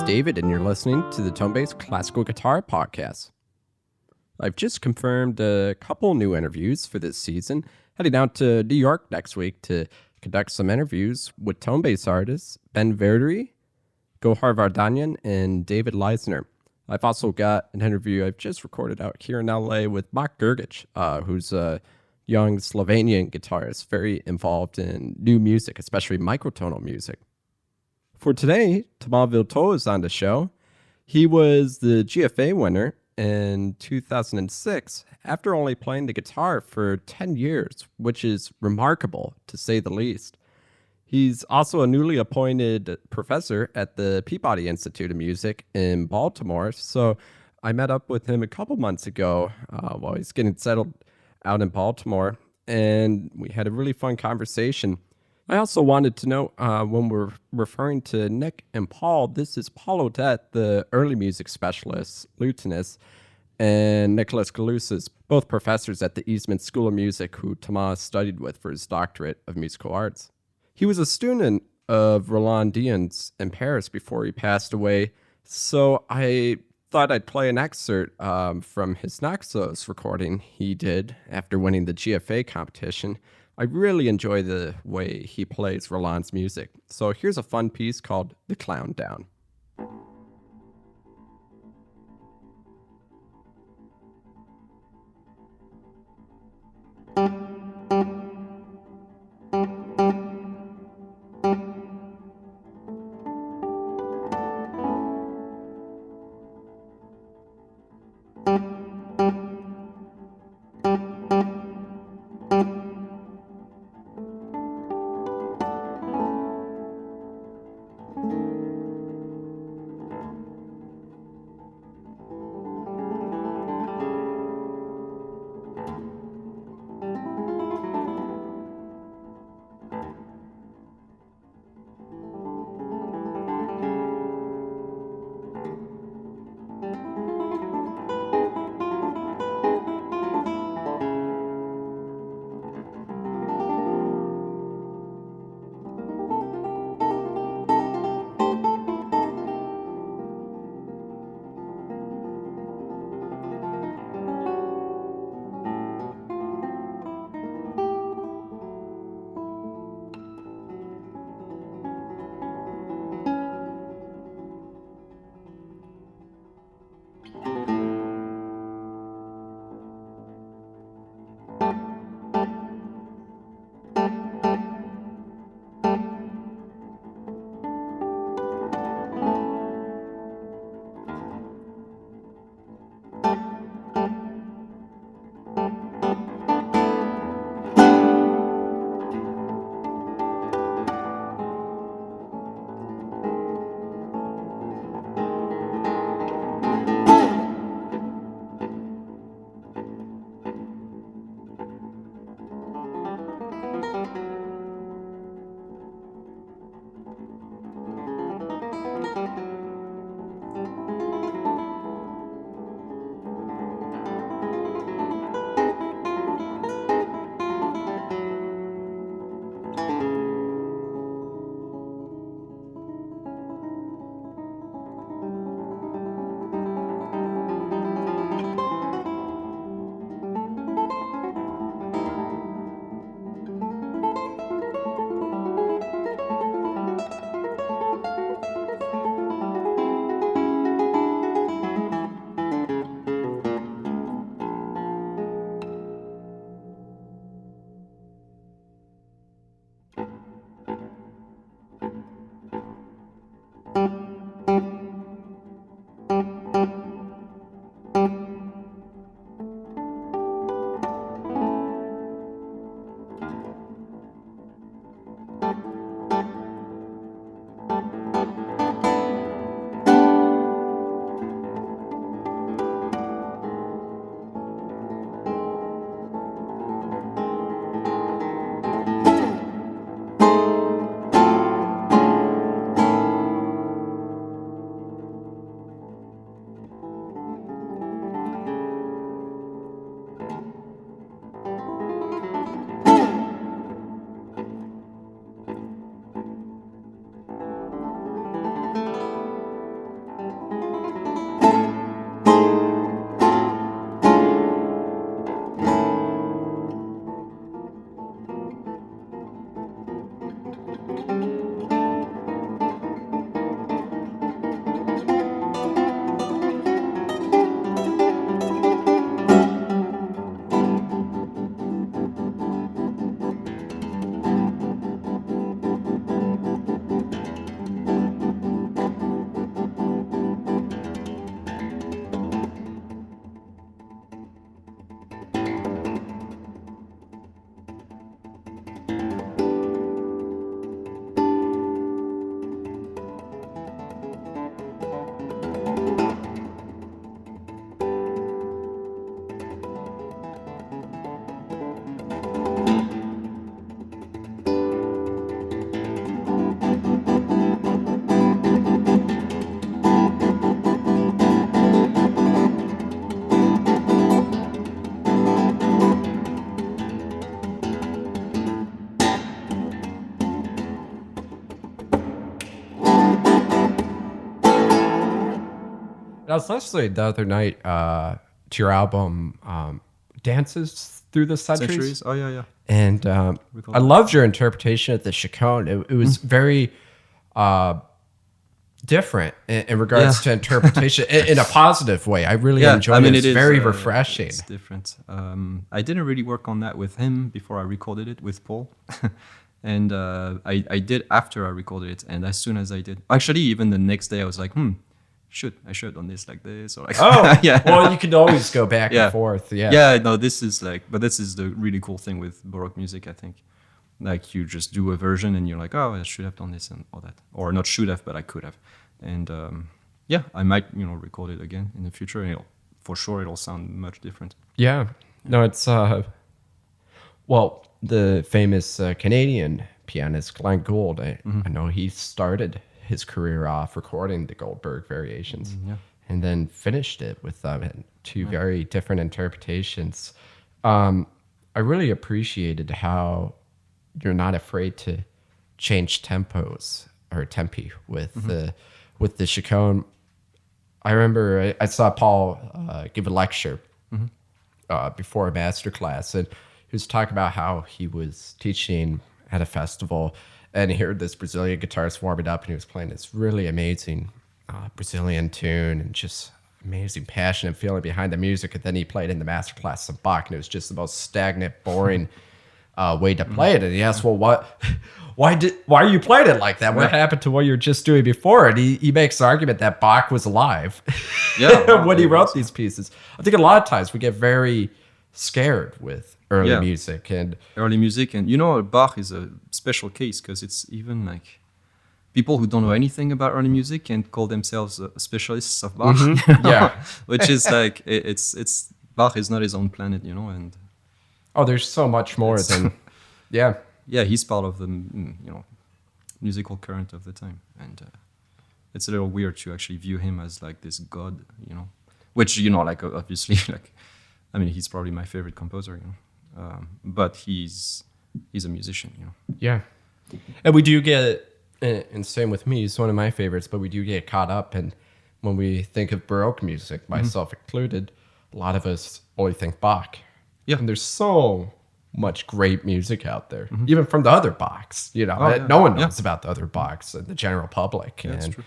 David, and you're listening to the Tonebase Classical Guitar Podcast. I've just confirmed a couple new interviews for this season, heading out to New York next week to conduct some interviews with Tonebase artists Ben Verderi, Gohar Vardanyan, and David Leisner. I've also got an interview I've just recorded out here in LA with Bach Grgic, who's a young Slovenian guitarist, very involved in new music, especially microtonal music. For today, Tomas Viloteau is on the show. He was the GFA winner in 2006 after only playing the guitar for 10 years, which is remarkable to say the least. He's also a newly appointed professor at the Peabody Institute of Music in Baltimore, so I met up with him a couple months ago while he's getting settled out in Baltimore, and we had a really fun conversation. I also wanted to note when we're referring to Nick and Paul, this is Paul Odette, the early music specialist, lutenist, and Nicholas Galusas, both professors at the Eastman School of Music, who Tomas studied with for his doctorate of musical arts. He was a student of Roland Dion's in Paris before he passed away, so I thought I'd play an excerpt from his Naxos recording he did after winning the GFA competition. I really enjoy the way he plays Roland's music, so here's a fun piece called The Clown Down. I was listening the other night to your album, Dances Through the Centuries. Oh yeah. And I loved your interpretation of the Chaconne. It was very different in regards to interpretation in a positive way. I really enjoyed it. It's very refreshing. It's different. I didn't really work on that with him before I recorded it with Paul. And I did after I recorded it. And as soon as I did, actually, even the next day, I was like, I should have done this like this. Or like, yeah. Well, you can always go back and forth. Yeah. Yeah, no, this is the really cool thing with Baroque music, I think. Like you just do a version and you're like, oh, I should have done this and all that. Or not should have, but I could have. And I might, record it again in the future. And for sure, it'll sound much different. Yeah. No, it's, the famous Canadian pianist Glenn Gould, I know he started his career off recording the Goldberg variations and then finished it with two very different interpretations. I really appreciated how you're not afraid to change tempos or tempi with the Chaconne. I remember I saw Paul give a lecture before a masterclass, and he was talking about how he was teaching at a festival, and he heard this Brazilian guitarist warming up, and he was playing this really amazing Brazilian tune, and just amazing passion and feeling behind the music. And then he played in the masterclass some Bach, and it was just the most stagnant, boring way to play it. And he asked, "Well, why are you playing it like that? What happened to what you were just doing before?" And he makes the argument that Bach was alive when he wrote these pieces. I think a lot of times we get very scared with early music. And Bach is a special case because it's even like people who don't know anything about early music and call themselves specialists of Bach. Which is like it's Bach is not his own planet, and there's so much more than he's part of the musical current of the time, and it's a little weird to actually view him as like this god, which like obviously like he's probably my favorite composer, but he's a musician, Yeah, and we do get, and same with me, he's one of my favorites, but we do get caught up in when we think of Baroque music, myself included. A lot of us only think Bach. Yeah, and there's so much great music out there, even from the other Bachs. No one knows about the other Bachs and the general public. Yeah, and, that's true.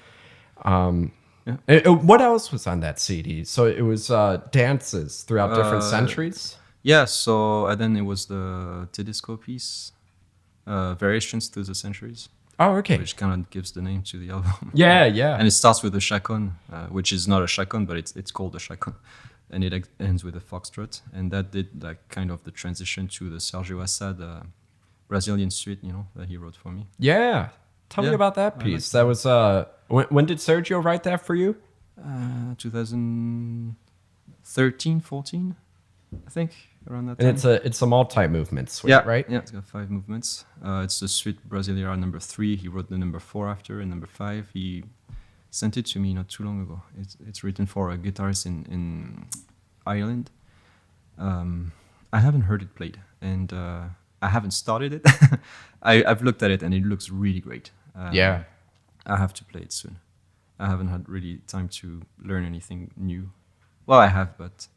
What else was on that CD? So it was dances throughout different centuries. Yeah. So and then it was the Tedesco piece, variations through the centuries. Oh, okay. Which kind of gives the name to the album. Yeah. And it starts with the Chaconne, which is not a Chaconne, but it's called the Chaconne. And it ends with a foxtrot, and that did like kind of the transition to the Sergio Assad Brazilian suite, that he wrote for me. Yeah, tell me about that piece. That was when did Sergio write that for you? 2013, 14, I think, around that time. And it's a multi-movement suite, right? Yeah, it's got 5 movements. It's the Suite Brasileira number 3. He wrote the number 4 after, and number 5 he sent it to me not too long ago. It's written for a guitarist in Ireland. I haven't heard it played, and I haven't started it. I've looked at it, and it looks really great. I have to play it soon. I haven't had really time to learn anything new. Well, I have, but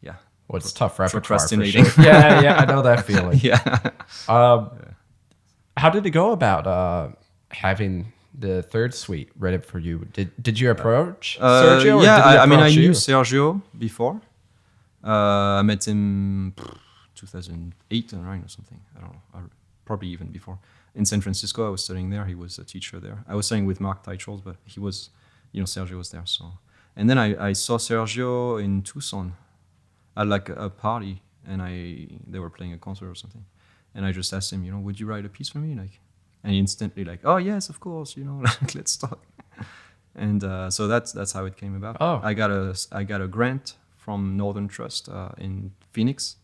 yeah. Well, it's tough repertoire. Procrastinating. For sure. Yeah, I know that feeling. Yeah. How did it go about having the third suite read it for you? Did you approach Sergio? I knew Sergio before. I met him 2008 or 9 or something. I don't know. Probably even before. In San Francisco, I was studying there. He was a teacher there. I was studying with Mark Teichholz, but he was, Sergio was there. So, and then I saw Sergio in Tucson at like a party, and they were playing a concert or something. And I just asked him, would you write a piece for me? And he instantly oh yes, of course, let's talk. And so that's how it came about. Oh. I got a grant from Northern Trust in Phoenix.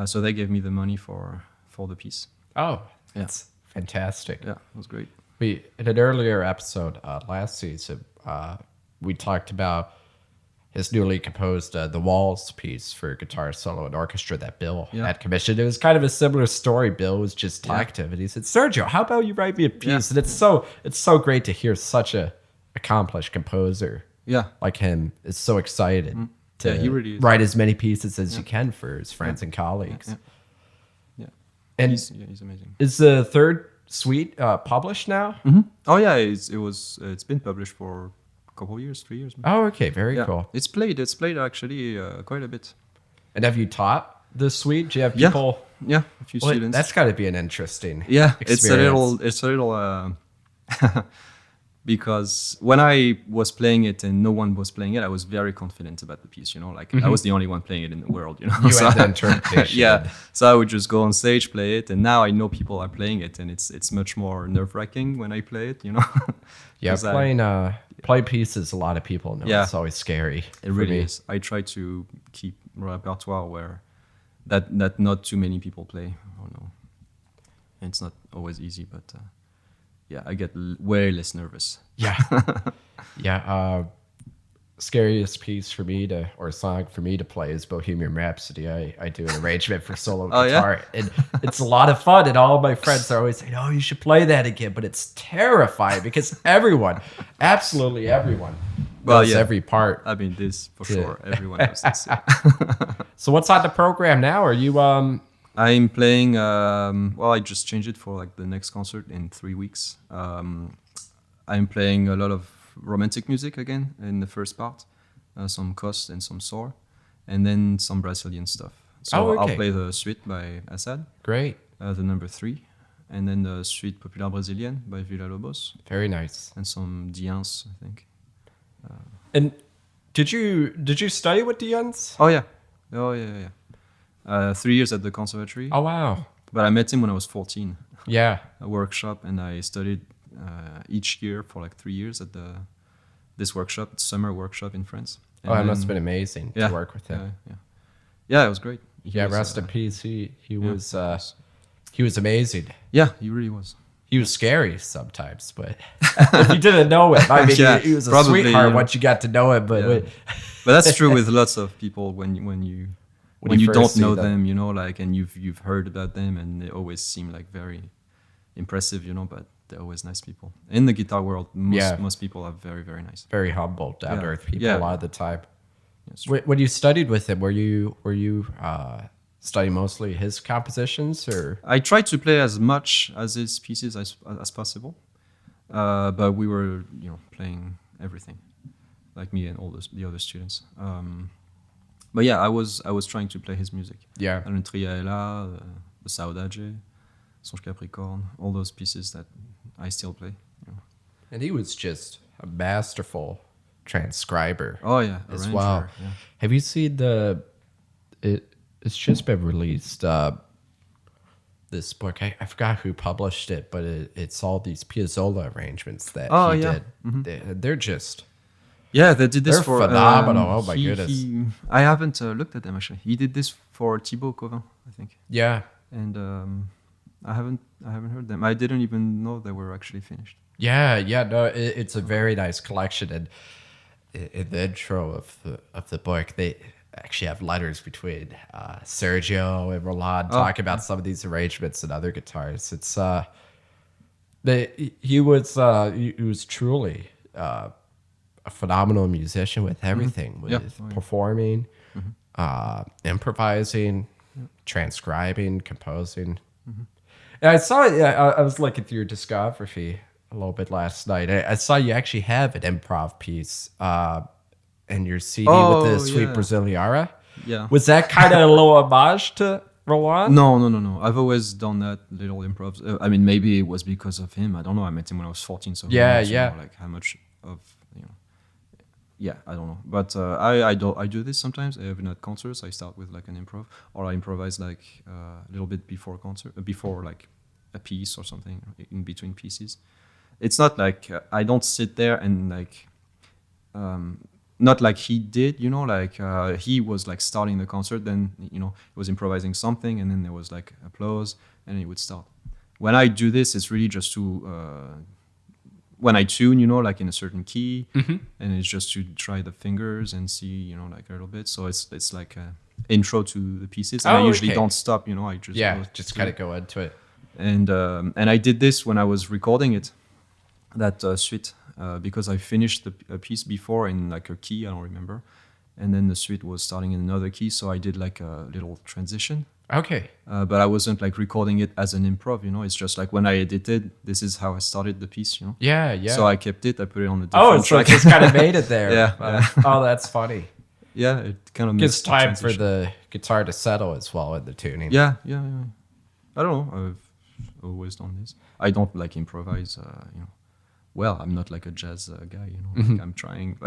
So they gave me the money for the piece. Oh, that's fantastic. Yeah, it was great. We in an earlier episode last season, we talked about his newly composed The Walls piece for guitar solo and orchestra that Bill had commissioned. It was kind of a similar story. Bill was just talking to him, and he said, "Sergio, how about you write me a piece?" And it's so great to hear such a accomplished composer Yeah. like him is so excited to Yeah, he really is. write as many pieces as you can for his friends and colleagues. Yeah. And He's amazing. is the third suite published now? Oh yeah, it's been published for a couple of years, 3 years. Maybe. Oh, okay, very Yeah. cool. It's played actually quite a bit. And have you taught the suite? Do you have Yeah. people? Yeah, a few Well, students. that's got to be an interesting It's experience. a little because when I was playing it and no one was playing it, I was very confident about the piece, like I was the only one playing it in the world, You had the interpretation. Yeah, so I would just go on stage, play it, and now I know people are playing it, and it's much more nerve-wracking when I play it, Yeah, 'Cause play pieces, a lot of people know Yeah. it's always scary. it really is. I try to keep repertoire where that not too many people play. Oh no, and it's not always easy, but yeah, I get way less nervous. Yeah. Yeah. Scariest piece for me or song for me to play is Bohemian Rhapsody. I do an arrangement for solo Oh, yeah? guitar. And it's a lot of fun. And all of my friends are always saying, oh, you should play that again. But it's terrifying because everyone, absolutely everyone, Well, knows yeah. every part. I mean, this for Yeah. sure. Everyone knows this. Yeah. So what's on the program now? Are you I'm playing. Well, I just changed it for like the next concert in 3 weeks. I'm playing a lot of romantic music again in the first part, some Cost and some Soar, and then some Brazilian stuff. So Oh, okay. I'll play the Suite by Assad, great? the number 3, and then the Suite Popular Brasilienne by Villa-Lobos, Very nice. and some Dians, I think. And did you study with Dians? Oh yeah. 3 years at the conservatory, Oh, wow. but I met him when I was 14. Yeah. A workshop, and I studied each year for like 3 years at this workshop, summer workshop in France. And Oh, that then- must have been amazing to work with him. Yeah, it was great. Yeah, He was, rest in peace. He was yes. he was amazing. Yeah, he really was. He was scary sometimes, but if you didn't know him, I mean, Yeah, he was a probably, sweetheart yeah. once you got to know him. But Yeah. But that's true with lots of people when you you don't first see know them. them, like, and you've heard about them, and they always seem like very impressive, but they're always nice people. In the guitar world, most people are very, very nice. very humble, down to Yeah. earth people Yeah. a lot of the time. Yes. When you studied with him, were you studying mostly his compositions, or I tried to play as much as his pieces as possible, but we were, playing everything, like me and all the other students. But yeah, I was trying to play his music. yeah? Le Tria est là, the Saudade, Songe Capricorne, all those pieces that I still play. And he was just a masterful transcriber. Oh yeah, as arranger, well. yeah. Have you seen it's just been released, this book. I forgot who published it, but it's all these Piazzolla arrangements that Oh, he yeah. did. They're just Yeah, they did this They're for phenomenal. Oh my goodness. I haven't looked at them actually. He did this for Thibaut Covin, I think, yeah. and I haven't heard them. I didn't even know they were actually finished. Yeah, no, it's a very nice collection, and in the intro of the book, they actually have letters between Sergio and Roland talking about some of these arrangements and other guitars. It's he was truly a phenomenal musician with everything, with performing, improvising, transcribing, composing. And I saw it. I was looking through your discography a little bit last night. I saw you actually have an improv piece in your CD with the Suite yeah. Brasileira. Yeah. Was that kind of a little homage to Roland? No. I've always done that little improv. I mean, maybe it was because of him. I don't know. I met him when I was 14, so who Yeah, knows, yeah. like how much of Yeah, I don't know. But I do this sometimes. Even at concerts, I start with like an improv, or I improvise like a little bit before before like a piece or something in between pieces. It's not like I don't sit there and like. Not like he did, like he was like starting the concert, then he was improvising something, and then there was like applause, and he would start. When I do this, it's really just to when I tune, like in a certain key, and it's just to try the fingers and see, like a little bit. So it's like a intro to the pieces, and I usually don't stop, I just go just through. kind of go into it. And I did this when I was recording it. that suite because I finished a piece before in like a key, I don't remember, and then the suite was starting in another key, so I did like a little transition. Okay. But I wasn't like recording it as an improv, you know. It's just like when I edited, this is how I started the piece, you know. Yeah, yeah. So I kept it. I put it on a different so it track. just kind of made it there. Yeah. Oh, that's funny. Yeah, it kind of Gives makes the time for transition. the guitar to settle as well in the tuning. Yeah. I don't know. I've always done this. I don't like improvise, you know. Well, I'm not like a jazz guy, you know. Like I'm trying.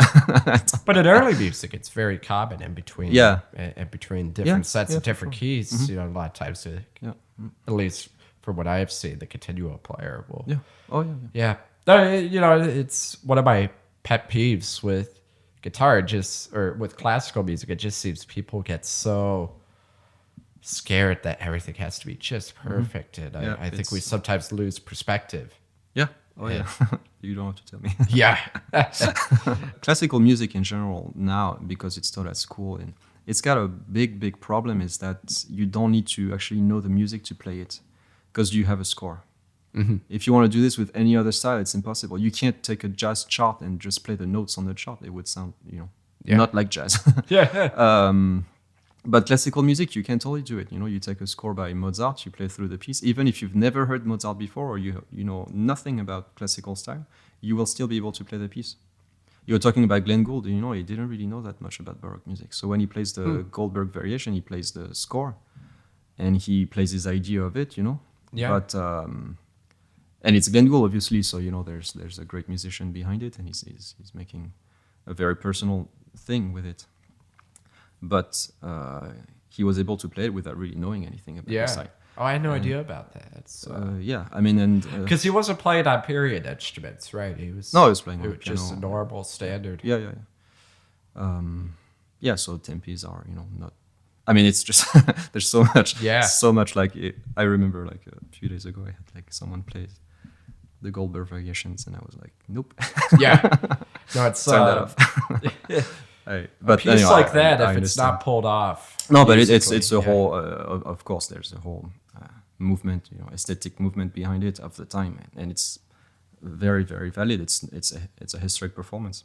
But in early music, it's very common in between. Yeah. In between different sets yeah, of for different keys. You know, a lot of times, Yeah. at least from what I've seen, the continuo player will. Yeah. Oh yeah. You know, it's one of my pet peeves with guitar, or with classical music. It just seems people get so scared that everything has to be just perfect, and Yeah, I think we sometimes lose perspective. Yeah. Oh yeah. You don't have to tell me. Yeah. Classical music in general now, because it's taught at school, and it's got a big problem is that you don't need to actually know the music to play it, because you have a score. If you want to do this with any other style, it's impossible. You can't take a jazz chart and just play the notes on the chart. It would sound, you know, not like jazz. Yeah. But classical music, you can totally do it. You know, you take a score by Mozart, you play through the piece. Even if you've never heard Mozart before, or you know nothing about classical style, you will still be able to play the piece. You're talking about Glenn Gould, you know, he didn't really know that much about Baroque music. So when he plays the Goldberg variation, he plays the score, and he plays his idea of it, you know. Yeah. But and it's Glenn Gould, obviously. So you know, there's a great musician behind it, and he's making a very personal thing with it. But he was able to play it without really knowing anything about the style. Oh, I had no idea about that. Yeah, I mean, and Because he wasn't playing on period instruments, right? He was playing on just piano. a normal standard. Yeah. Yeah, so tempis are, you know, not. I mean, it's just there's so much like I remember like a few days ago I had like someone play the Goldberg variations, and I was like, nope. Yeah. No, it's Turn that off. But piece anyway, like that, I if it's understand. not pulled off. No, but it's musically, a whole. Of course, there's a whole movement, you know, aesthetic movement behind it of the time, and it's very valid. It's a historic performance,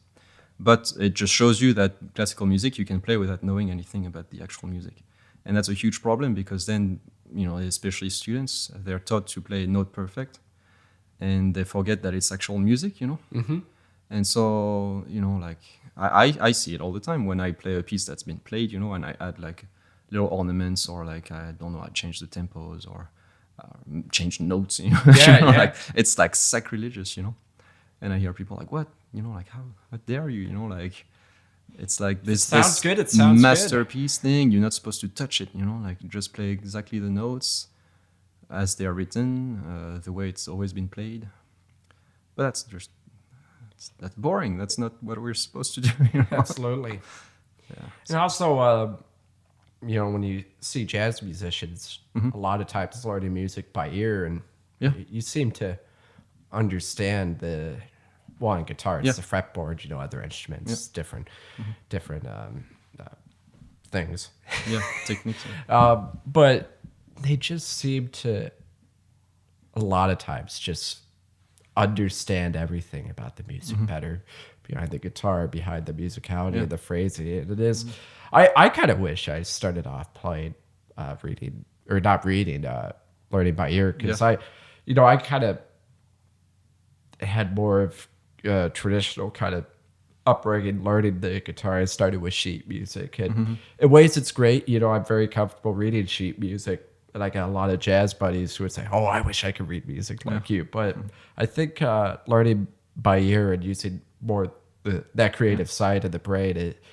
but it just shows you that classical music you can play without knowing anything about the actual music, and that's a huge problem because then, you know, especially students, they're taught to play note perfect, and they forget that it's actual music, you know. And so, you know, like I see it all the time when I play a piece that's been played, you know, and I add like little ornaments, or like, I don't know, I change the tempos, or change notes, you know. Yeah, You know, yeah. like it's like sacrilegious, you know. And I hear people like, what, you know, like how dare you, you know, like it's like this sounds good, it sounds good. masterpiece thing. You're not supposed to touch it, you know, like just play exactly the notes as they are written, the way it's always been played. But that's boring. That's not what we're supposed to do. You know? Absolutely. Yeah. And also, you know, when you see jazz musicians, a lot of times learning music by ear, and you seem to understand on guitar, it's the fretboard, you know, other instruments, different things. Yeah, techniques. But they just seem to, a lot of times, just understand everything about the music better behind the guitar, behind the musicality of the phrasing. It is. I kind of wish I started off playing, learning by ear, because I kind of had more of traditional kind of upbringing, learning the guitar. I started with sheet music, and in ways it's great. You know, I'm very comfortable reading sheet music. And I got a lot of jazz buddies who would say, "Oh, I wish I could read music like you." But I think learning by ear and using more that creative side of the brain, it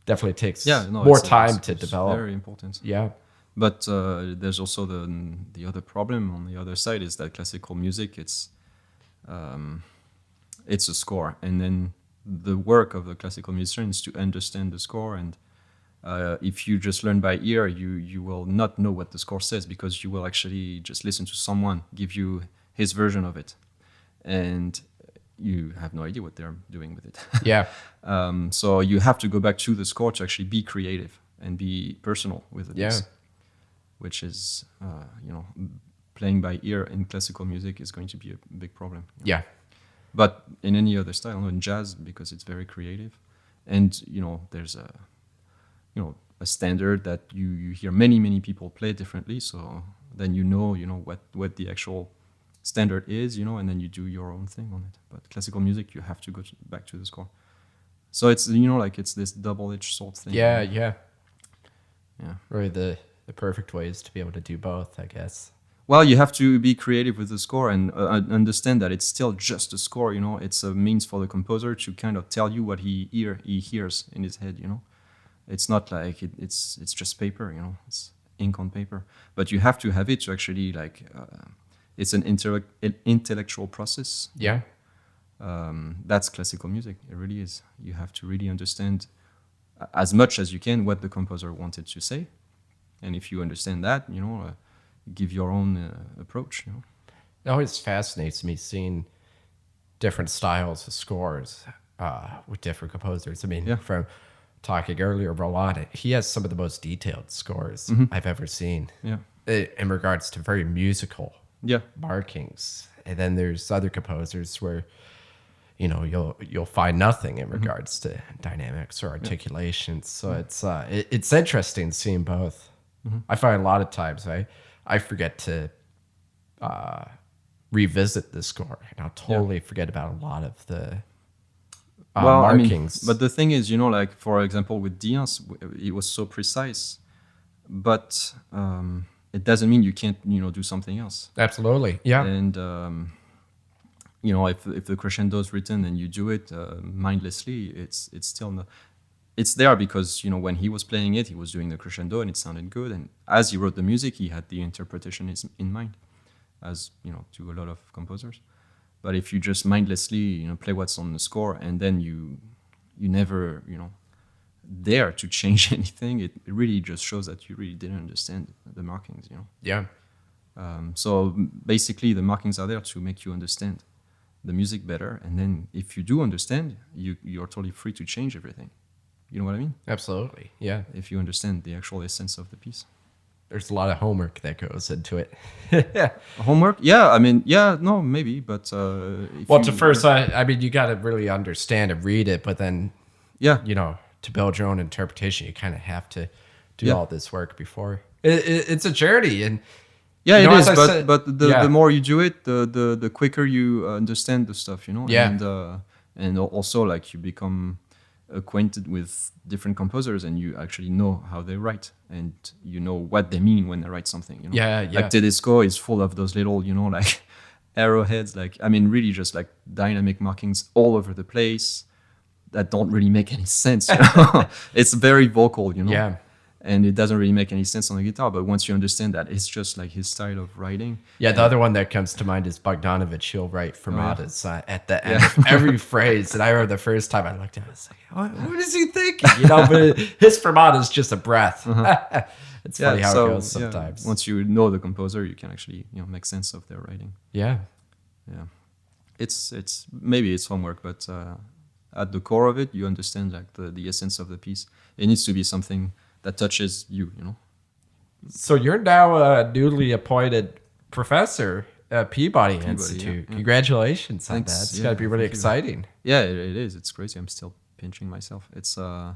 definitely takes more time to develop. Very important. Yeah. But there's also the other problem on the other side is that classical music, it's a score, and then the work of the classical musician is to understand the score. And if you just learn by ear, you will not know what the score says, because you will actually just listen to someone give you his version of it, and you have no idea what they're doing with it. Yeah. So you have to go back to the score to actually be creative and be personal with it. Yeah. Which is, playing by ear in classical music is going to be a big problem. Yeah. But in any other style, in jazz, because it's very creative, and there's a standard that you hear many people play differently. So then what the actual standard is, and then you do your own thing on it. But classical music, you have to go back to the score. So it's it's this double-edged sword thing. Yeah. Yeah. Really, the perfect way is to be able to do both, I guess. Well, you have to be creative with the score and understand that it's still just a score. It's a means for the composer to kind of tell you what he hears in his head. It's not like it's just paper. It's ink on paper. But you have to have it to actually it's an intellectual process. Yeah. That's classical music. It really is. You have to really understand as much as you can what the composer wanted to say, and if you understand that, give your own approach. It always fascinates me seeing different styles of scores with different composers. I mean, from talking earlier, Roland, he has some of the most detailed scores I've ever seen. Yeah, in regards to very musical markings. And then there's other composers where you'll find nothing in regards to dynamics or articulation. So it's interesting seeing both. I find a lot of times I forget to revisit the score, and I'll totally forget about a lot of the markings. But the thing is, for example, with Diaz, it was so precise, but it doesn't mean you can't, do something else. Absolutely, yeah. And if the crescendo is written and you do it mindlessly, it's still not. It's there because when he was playing it, he was doing the crescendo and it sounded good. And as he wrote the music, he had the interpretation in mind, as to a lot of composers. But if you just mindlessly play what's on the score and then you never dare to change anything, it really just shows that you really didn't understand the markings. Yeah. So basically, the markings are there to make you understand the music better. And then if you do understand, you're totally free to change everything. You know what I mean? Absolutely, yeah. If you understand the actual essence of the piece. There's a lot of homework that goes into it. Homework? Yeah, I mean, no, maybe, but... first, you got to really understand and read it, but then, to build your own interpretation, you kind of have to do all this work before. It's a journey, and... Yeah, it is, but the more you do it, the quicker you understand the stuff, Yeah. And also, you become acquainted with different composers and you actually know how they write and you know what they mean when they write something. Like Tedesco is full of those little, arrowheads, really just dynamic markings all over the place that don't really make any sense. It's very vocal, Yeah. And it doesn't really make any sense on the guitar, but once you understand that, it's just his style of writing. Yeah, the other one that comes to mind is Bogdanovich. He'll write fermatas at the end of every phrase. And I remember the first time I looked at it, I was like, what is he thinking? But his fermata is just a breath. It's funny how it goes sometimes. Once you know the composer, you can actually make sense of their writing. Yeah. Yeah. It's maybe it's homework, but at the core of it, you understand the essence of the piece. It needs to be something that touches you, So you're now a newly appointed professor at Peabody Institute. Yeah. Congratulations on that. It's got to be really exciting. Yeah, it is. It's crazy. I'm still pinching myself. It's so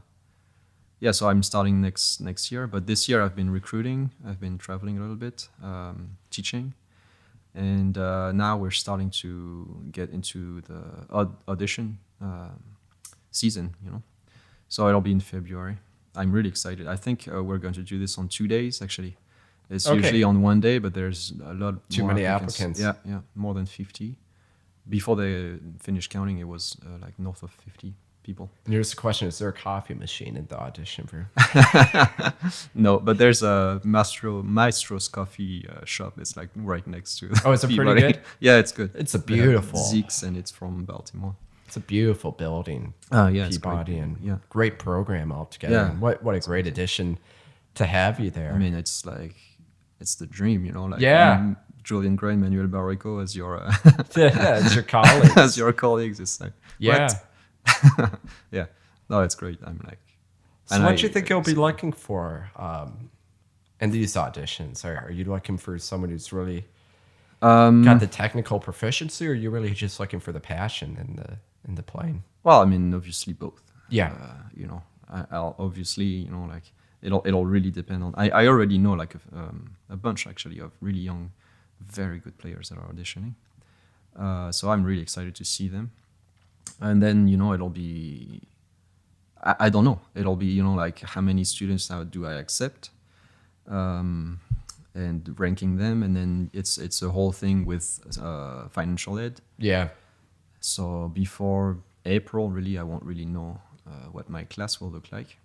I'm starting next year, but this year I've been recruiting. I've been traveling a little bit, teaching, and now we're starting to get into the audition season. So it'll be in February. I'm really excited. I think we're going to do this on 2 days, actually. It's usually on 1 day, but there's a lot Too many applicants. Yeah, more than 50. Before they finished counting, it was north of 50 people. And here's the question, is there a coffee machine in the audition room? No, but there's a Maestro's coffee shop. It's right next to Oh, is it pretty good? Yeah, it's good. It's a beautiful... Zeke's, and it's from Baltimore. It's a beautiful building, Peabody, and great program altogether. Yeah. And what a great addition to have you there. I mean, it's the dream, Julian Gray, Manuel Barrico as your as your colleagues. As your colleagues, it's what? Yeah. No, it's great. I'm So what do you think you'll be looking for in these auditions? Are you looking for someone who's really got the technical proficiency, or are you really just looking for the passion in the playing? Well, I mean, obviously both. Yeah. You know, I'll obviously, you know, like it'll really depend on. I already know like a bunch actually of really young, very good players that are auditioning. So I'm really excited to see them. And then, you know, it'll be, I don't know. It'll be, you know, like how many students now do I accept, and ranking them. And then it's a whole thing with financial aid. Yeah. So before April, really, I won't really know what my class will look like.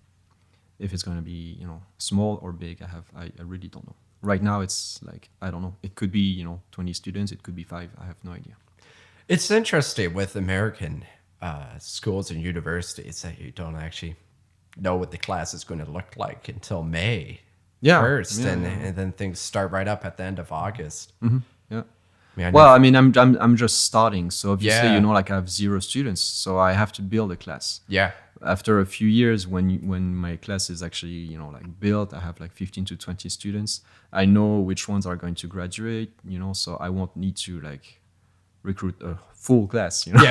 If it's going to be, you know, small or big, I really don't know. Right now, it's like, I don't know. It could be, you know, 20 students. It could be 5. I have no idea. It's interesting with American schools and universities that you don't actually know what the class is going to look like until May 1st, and then things start right up at the end of August. Mm-hmm. Yeah. I mean, I'm just starting, so obviously, you know, like I have 0 students, so I have to build a class. Yeah. After a few years, when my class is actually, you know, like built, I have like 15 to 20 students. I know which ones are going to graduate, you know, so I won't need to like recruit a full class, you know,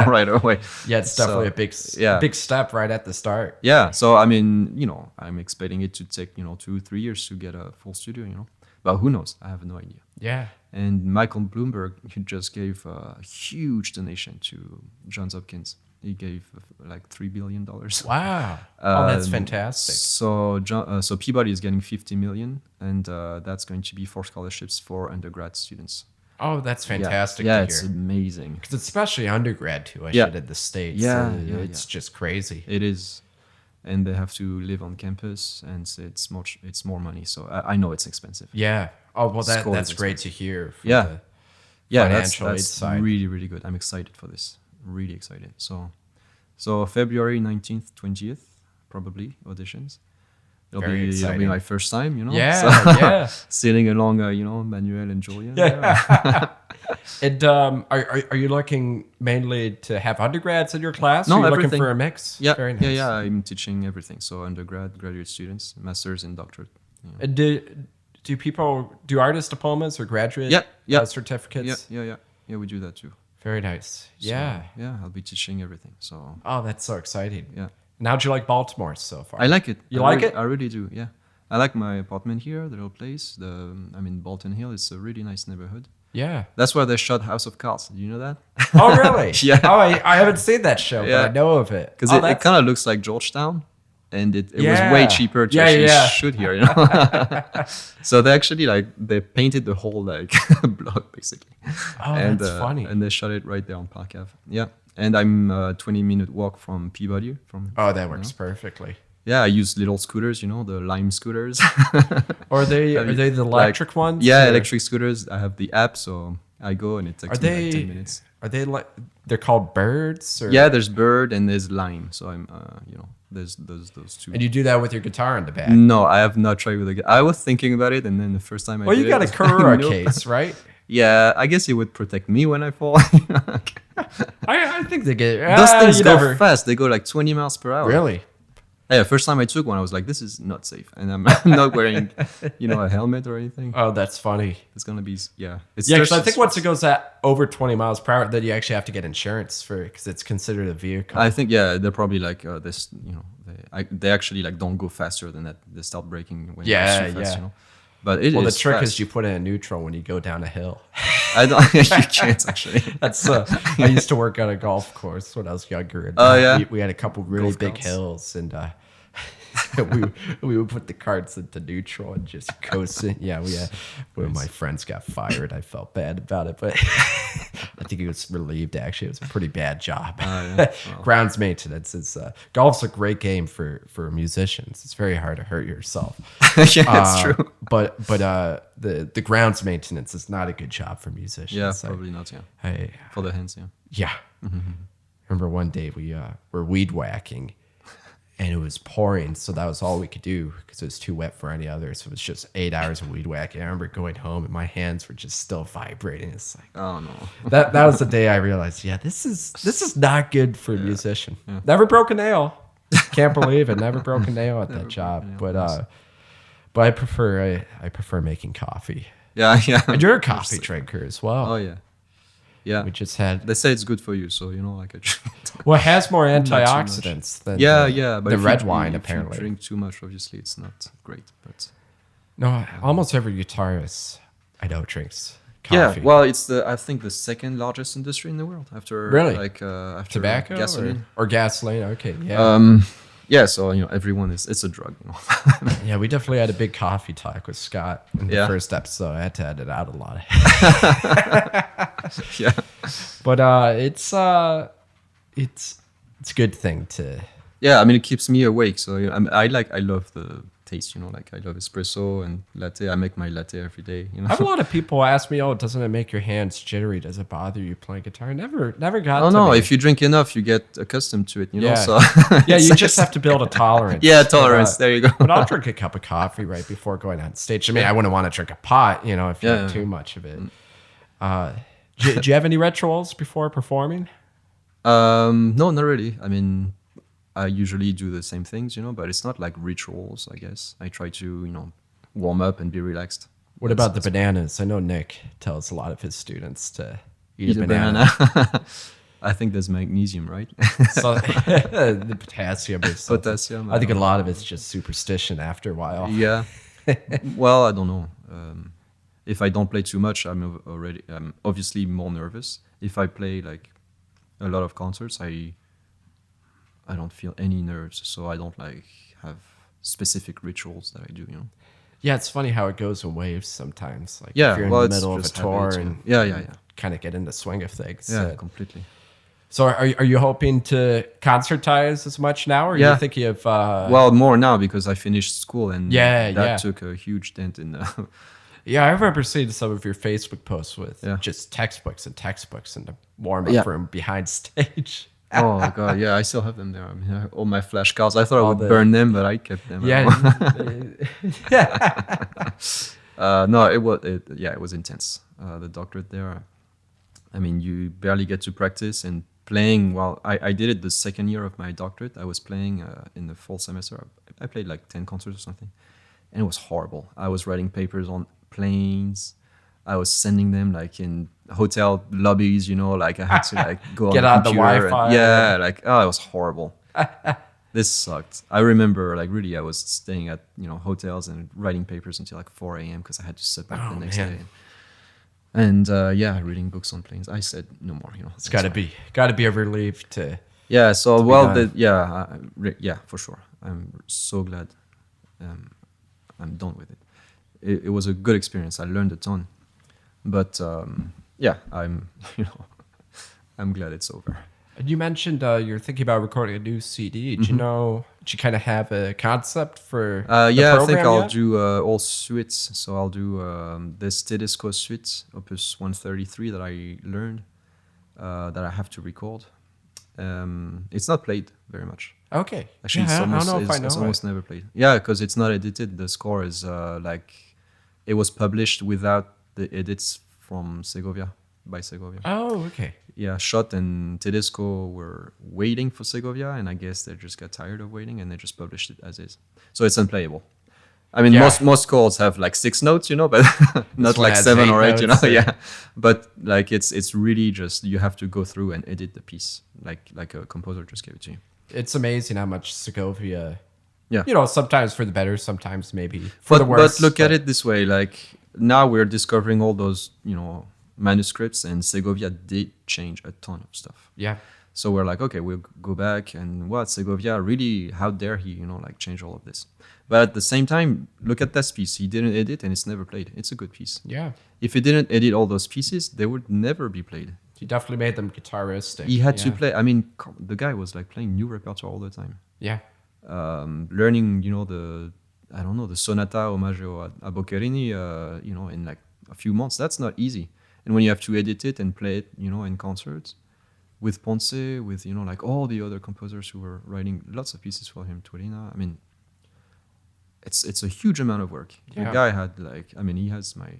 right away. Yeah, it's definitely a big step right at the start. Yeah, so I mean, you know, I'm expecting it to take, you know, 2-3 years to get a full studio, you know, but who knows? I have no idea. Yeah. And Michael Bloomberg, he just gave a huge donation to Johns Hopkins. He gave like $3 billion. Wow! Oh, that's fantastic. So Peabody is getting $50 million, and that's going to be for scholarships for undergrad students. Oh, that's fantastic. Yeah, to it's hear. amazing. Because especially undergrad tuition in the States. It's just crazy. It is, and they have to live on campus, and so it's more money. So I know it's expensive. Yeah. Oh well, that's great to hear. Yeah. Financial aid That's side. really, really good. I'm excited for this. Really excited. So February 19th, 20th, probably auditions. It'll be my first time, you know. Yeah, Sailing along, you know, Manuel and Julia. Yeah. And are you looking mainly to have undergrads in your class? No, or are you everything. looking for a mix? Yeah, Very nice. yeah. I'm teaching everything. So undergrad, graduate students, masters, and doctorate. You know. And do people do artist diplomas or graduate certificates? Yeah. We do that too. Very nice. So, yeah. I'll be teaching everything. So. Oh, that's so exciting. Yeah. And how'd you like Baltimore so far? I like it. You like it? I really do. Yeah. I like my apartment here, the little place. I'm in Bolton Hill. It's a really nice neighborhood. Yeah. That's where they shot House of Cards. Do you know that? Oh, really? Yeah. Oh, I haven't seen that show, but I know of it. Because it kind of looks like Georgetown, and it was way cheaper to shoot here, you know. So they actually they painted the whole block basically. Oh, that's funny. And they shot it right there on Park Ave. Yeah. And I'm a 20-minute walk from Peabody. That works perfectly. Yeah, I use little scooters, you know, the Lime scooters. Are they the electric ones? Yeah, electric scooters. I have the app, so I go and it takes me like 10 minutes. Are they they're called Birds? Or? Yeah, there's Bird and there's Lime. So I'm, you know, there's those two. And you do that with your guitar in the back? No, I have not tried with a guitar. I was thinking about it, and then the first time I did it. Well, you got a Kura case, right? Yeah, I guess it would protect me when I fall. I think they get... Those things go fast. They go like 20 miles per hour. Really? Yeah, first time I took one, I was like, this is not safe. And I'm not wearing, you know, a helmet or anything. Oh, that's funny. It's going to be, because I think once it goes at over 20 miles per hour, then you actually have to get insurance for it because it's considered a vehicle. I think, they're probably like this, you know, they actually like don't go faster than that. They start braking when you're too fast, you know. But the trick is you put it in neutral when you go down a hill. I don't. You can't actually. That's. I used to work on a golf course when I was younger. And we had a couple really big hills, and we would put the carts into neutral and just coast it. Yeah, one of my friends got fired. I felt bad about it, but I think he was relieved. Actually, it was a pretty bad job. Grounds maintenance is golf's a great game for musicians. It's very hard to hurt yourself. Yeah, that's true. But the grounds maintenance is not a good job for musicians. Yeah, probably not. Yeah, for the hands. Yeah. Mm-hmm. Remember one day we were weed whacking. And it was pouring, so that was all we could do because it was too wet for any other. So it was just 8 hours of weed whacking. I remember going home and my hands were just still vibrating. It's like, oh no. That was the day I realized, this is not good for a musician. Yeah. Never broke a nail. Can't believe it. Never broke a nail at that job. But I prefer making coffee. Yeah. And you're a coffee drinker as well. Oh yeah. Yeah. We just had. They say it's good for you, so like I drink it. Well, it has more Not too antioxidants than Yeah. But the if red you, wine, if apparently. you drink too much, obviously it's not great. But No, almost every guitarist I know drinks coffee. yeah, well, it's I think the second largest industry in the world after Really? after Tobacco gasoline. or gasoline. Okay, yeah. Yeah, so everyone it's a drug. Yeah, we definitely had a big coffee talk with Scott in the Yeah. first episode. I had to edit out a lot. Yeah. But it's a good thing to. Yeah, I mean it keeps me awake. So I love the taste. Like I love espresso and latte. I make my latte every day. I have a lot of people ask me, "Oh, doesn't it make your hands jittery? Does it bother you playing guitar?" Never got. Oh to no! me. If you drink enough, you get accustomed to it. Yeah. So Yeah, you just have to build a tolerance. Yeah, tolerance. There you go. But I'll drink a cup of coffee right before going on stage. I mean, I wouldn't want to drink a pot, if you had too much of it. Do you have any rituals before performing? No, not really. I mean, I usually do the same things, but it's not like rituals, I guess. I try to, warm up and be relaxed. What about the bananas? I know Nick tells a lot of his students to eat a a banana. I think there's magnesium, right? So, the potassium or something. Potassium. I think a lot of it's just superstition after a while. Yeah. Well, I don't know. If I don't play too much, I'm obviously more nervous. If I play like a lot of concerts, I don't feel any nerves, so I don't have specific rituals that I do. Yeah, it's funny how it goes in waves sometimes. Like Yeah, if you're in well, the it's middle of a just tour habits, and yeah. kind of get in the swing of things. Yeah, completely. So are you hoping to concertize as much now, or are you thinking of? Well, more now because I finished school and Yeah, that yeah. took a huge dent in. Yeah, I remember seeing some of your Facebook posts with Yeah. just textbooks in the warm-up room behind stage. Oh god, yeah, I still have them there. I mean, all my flashcards. I thought I All would the- burn them, but I kept them. No, it was intense. The doctorate there. I mean, you barely get to practice and playing. Well, I did it the second year of my doctorate. I was playing in the fall semester. I played like 10 concerts or something, and it was horrible. I was writing papers on planes. I was sending them like in hotel lobbies, like I had to go Get on on the computer and- Wi-Fi. yeah, it was horrible. This sucked. I remember really I was staying at hotels and writing papers until like 4 a.m. because I had to sit back the next day. And reading books on planes. I said no more. It's got to be a relief to. Yeah. So to be well, done. for sure. I'm so glad. I'm done with it. It was a good experience. I learned a ton. But I'm I'm glad it's over. You mentioned you're thinking about recording a new CD. Did you kind of have a concept for? Yeah, the I think program I'll yet? do all suites. So I'll do this Tedesco suite, Opus 133 that I learned that I have to record. It's not played very much. Okay. Actually, Yeah, I don't know if I it's know almost never played. Yeah, because it's not edited. The score is it was published without the edits from Segovia, by Segovia. Oh, okay. Yeah, Shot and Tedesco were waiting for Segovia, and I guess they just got tired of waiting, and they just published it as is. So it's unplayable. I mean, Yeah. most chords have like 6 notes, but not one like has 7 8 or 8, notes, Yeah, but like it's really just you have to go through and edit the piece, like a composer just gave it to you. It's amazing how much Segovia. Yeah. Sometimes for the better, sometimes maybe for the But worse. look at it this way, like now we're discovering all those manuscripts, and Segovia did change a ton of stuff. Yeah. So we're like, okay, we'll go back and Segovia really, how dare he, change all of this. But at the same time, look at this piece. He didn't edit and it's never played. It's a good piece. Yeah. If he didn't edit all those pieces, they would never be played. He definitely made them guitaristic. He had to play. I mean, the guy was like playing new repertoire all the time. Yeah. Learning, the Sonata Omaggio a Boccherini, in like a few months. That's not easy. And when you have to edit it and play it, in concerts, with Ponce, with like all the other composers who were writing lots of pieces for him, Tuolina. I mean, it's a huge amount of work. Yeah. The guy had he has my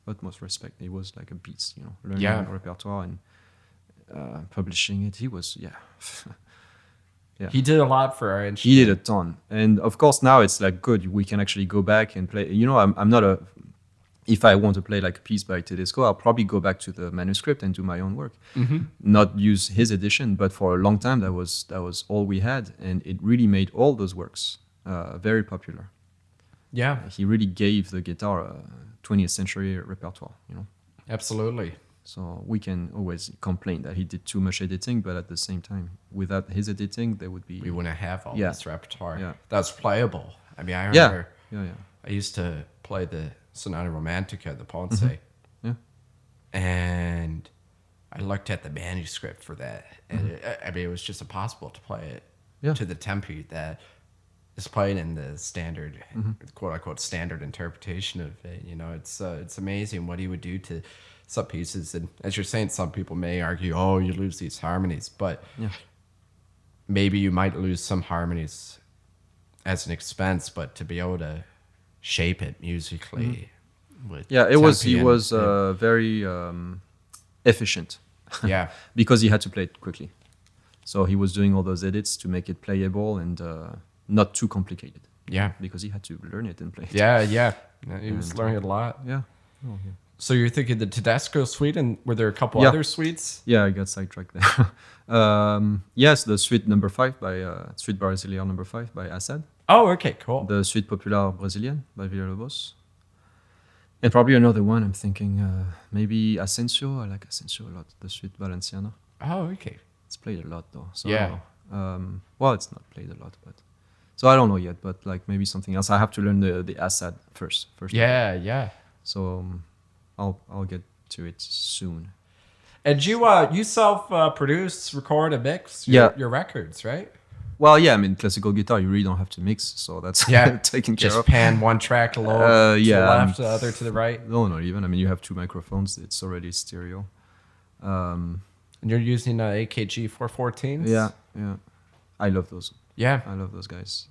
utmost respect. He was like a beast, learning repertoire and publishing it. He was yeah. He did a lot for our instrument. He did a ton, and of course now it's like good. We can actually go back and play. I'm not a if I want to play like a piece by Tedesco, I'll probably go back to the manuscript and do my own work, not use his edition. But for a long time, that was all we had, and it really made all those works very popular. Yeah, He really gave the guitar a 20th century repertoire, you know. absolutely. So we can always complain that he did too much editing, but at the same time, without his editing, there would be We wouldn't have all Yeah. this repertoire Yeah. that's playable. I mean, I yeah, remember yeah. I used to play the Sonata Romantica, the Ponce, Yeah. and I looked at the manuscript for that, and I mean, it was just impossible to play it Yeah. to the tempi that is played in the standard, quote unquote, standard interpretation of it. You know, it's amazing what he would do to some pieces, and as you're saying, some people may argue, oh, you lose these harmonies, but Yeah. maybe you might lose some harmonies as an expense, but to be able to shape it musically with Yeah, it was. tempi He and- was very efficient yeah, because he had to play it quickly. So he was doing all those edits to make it playable and not too complicated yeah, because he had to learn it and play it. yeah. He was learning a lot. Yeah. Oh, yeah. So you're thinking the Tedesco suite, and were there a couple Yeah. other suites? Yeah, I got sidetracked there. Yes, the Suite number 5 by Suite Brasileira number 5 by Assad. Oh, okay, cool. The Suite Populaire Brésilienne by Viloteau. And probably another one, I'm thinking maybe Asensio. I like Asensio a lot. The Suite Valenciana. Oh, okay. It's played a lot though. So Yeah. I don't know. Well, it's not played a lot, but so I don't know yet. But like maybe something else. I have to learn the Assad first. Yeah. So I'll get to it soon. And you self produce, record, and mix your records, right? Well, yeah. I mean, classical guitar, you really don't have to mix, so that's Yeah, taken care just of. pan one track low to the yeah, left, the other to the right. No, not even. I mean, you have 2 microphones. It's already stereo. And you're using AKG 414s? Yeah. I love those. Yeah. I love those guys.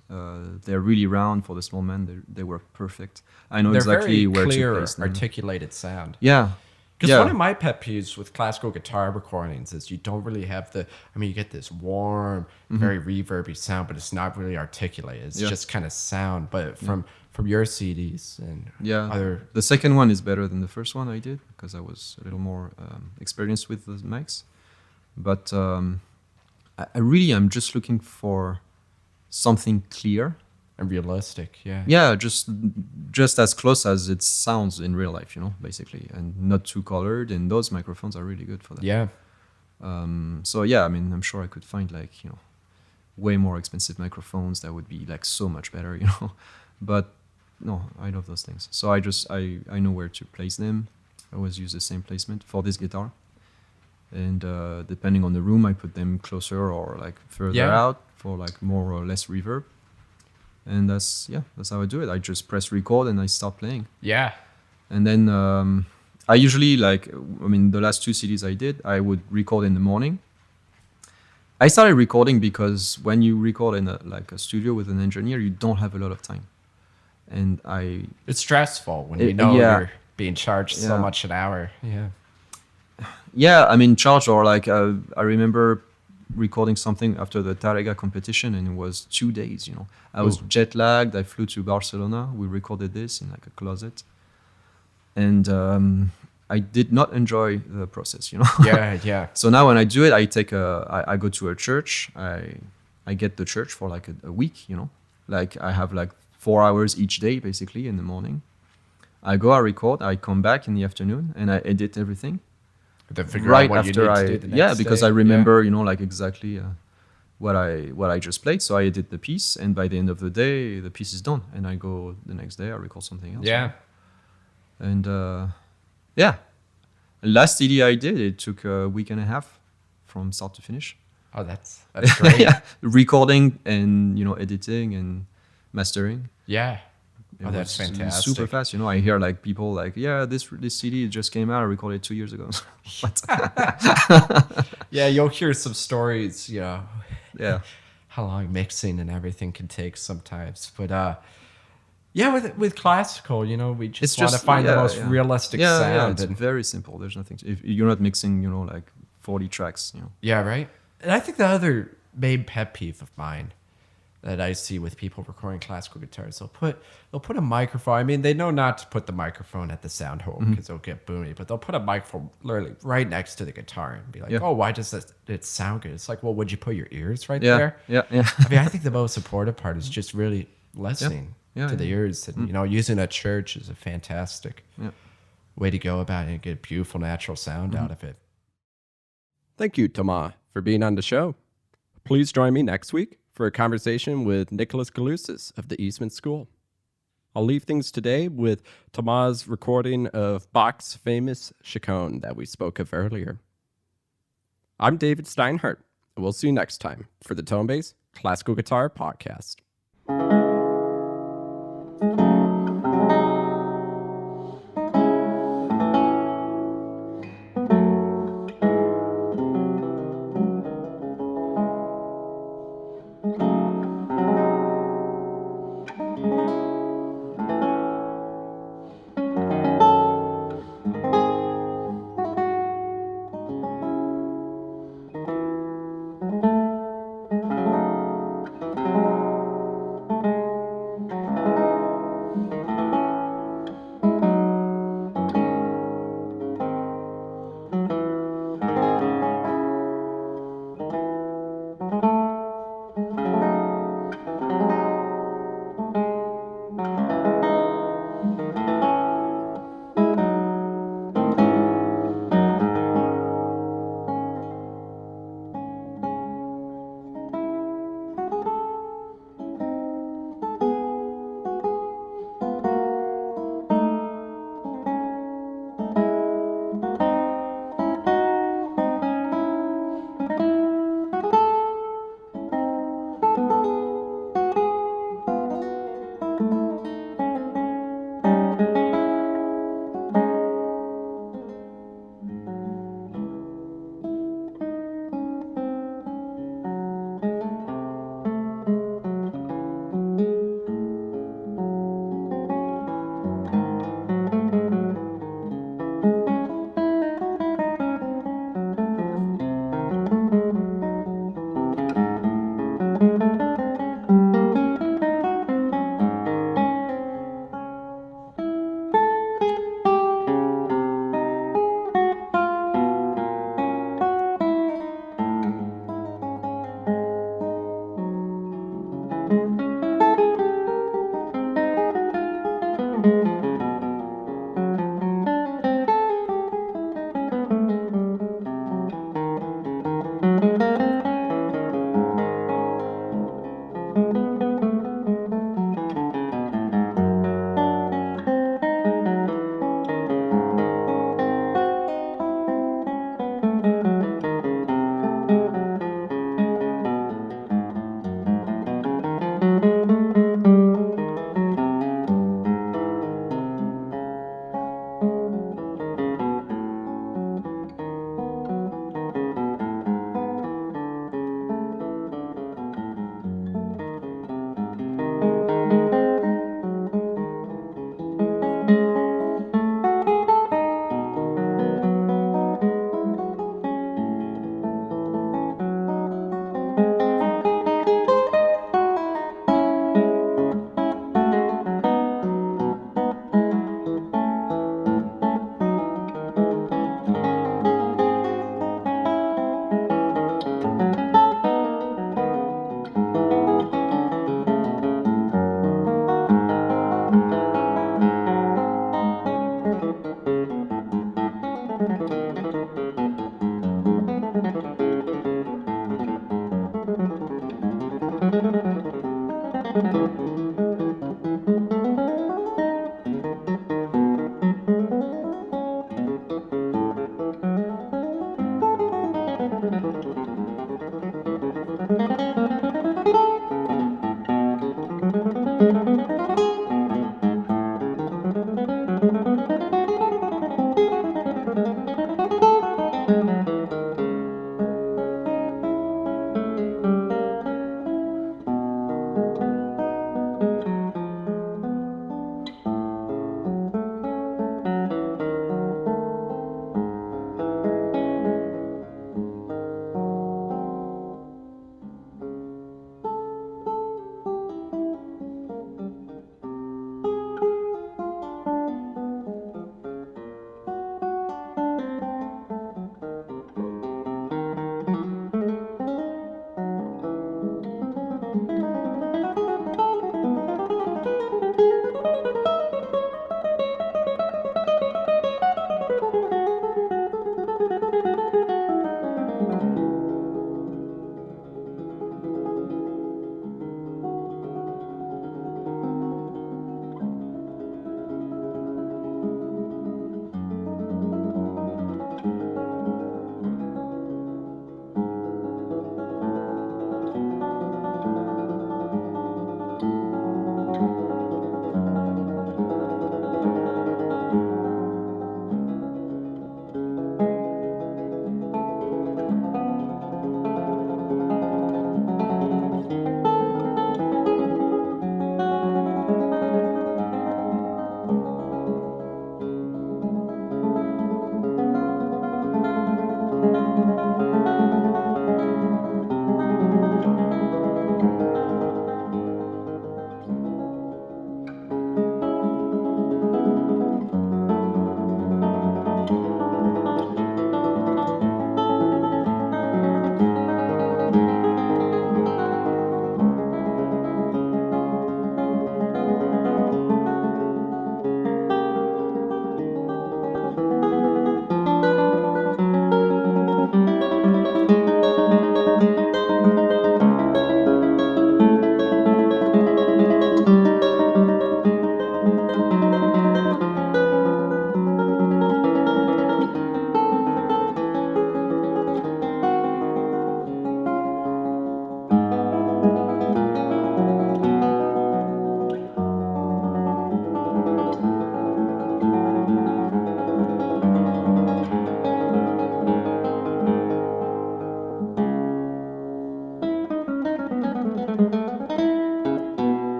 They're really round for the small man. They work perfect. I know They're exactly very where clear, to place them. articulated sound. Yeah. Because Yeah. one of my pet peeves with classical guitar recordings is you don't really have you get this warm, very reverby sound, but it's not really articulated. It's Yeah. just kind of sound. But from your CDs and Yeah. other... The second one is better than the first one I did because I was a little more experienced with the mics. But I really am just looking for something clear. And realistic, yeah. Yeah, just as close as it sounds in real life, basically, and not too colored. And those microphones are really good for that. Yeah. So yeah, I mean, I'm sure I could find way more expensive microphones that would be like so much better, But no, I love those things. So I know where to place them. I always use the same placement for this guitar. And depending on the room, I put them closer or like further out for like more or less reverb. And that's how I do it. I just press record and I start playing. Yeah. And then I usually the last 2 CDs I did, I would record in the morning. I started recording because when you record in a studio with an engineer, you don't have a lot of time. And It's stressful when you It- know yeah. you're being charged so Yeah. much an hour. Yeah. Yeah, I mean, charge or I remember recording something after the Tarrega competition and it was 2 days, I was jet lagged. I flew to Barcelona. We recorded this in like a closet. And I did not enjoy the process, Yeah. So now when I do it, I go to a church. I get the church for like a week, Like I have like 4 hours each day, basically, in the morning. I go, I record, I come back in the afternoon and I edit everything. Then figure Right out what after you need to do the next because day. I remember, like exactly what I just played. So I edit the piece, and by the end of the day, the piece is done, and I go the next day. I record something else. Yeah. And last CD I did, it took a week and a half from start to finish. Oh, that's great. Yeah, recording and editing and mastering. Yeah. It Oh, that's was fantastic. super fast. I hear like people like, yeah, this CD just came out. I recorded 2 years ago. What? Yeah, you'll hear some stories, Yeah. how long mixing and everything can take sometimes. But with classical, we just want to find the most realistic sound. Yeah, it's and, very simple. There's nothing. If you're not mixing, like 40 tracks. yeah, right. And I think the other main pet peeve of mine that I see with people recording classical guitars. They'll put a microphone. I mean, they know not to put the microphone at the sound hole because it'll get boomy, but they'll put a microphone literally right next to the guitar and be like, Yeah. "Oh, why does it sound good?" It's like, well, would you put your ears right Yeah, there? yeah, yeah. I mean, I think the most important part is just really listening Yeah, to the yeah. ears, and using a church is a fantastic Yeah. way to go about it and get a beautiful natural sound out of it. Thank you, Thomas, for being on the show. Please join me next week for a conversation with Nicholas Galusis of the Eastman School. I'll leave things today with Thomas' recording of Bach's famous Chaconne that we spoke of earlier. I'm David Steinhardt, and we'll see you next time for the Tonebase Classical Guitar Podcast.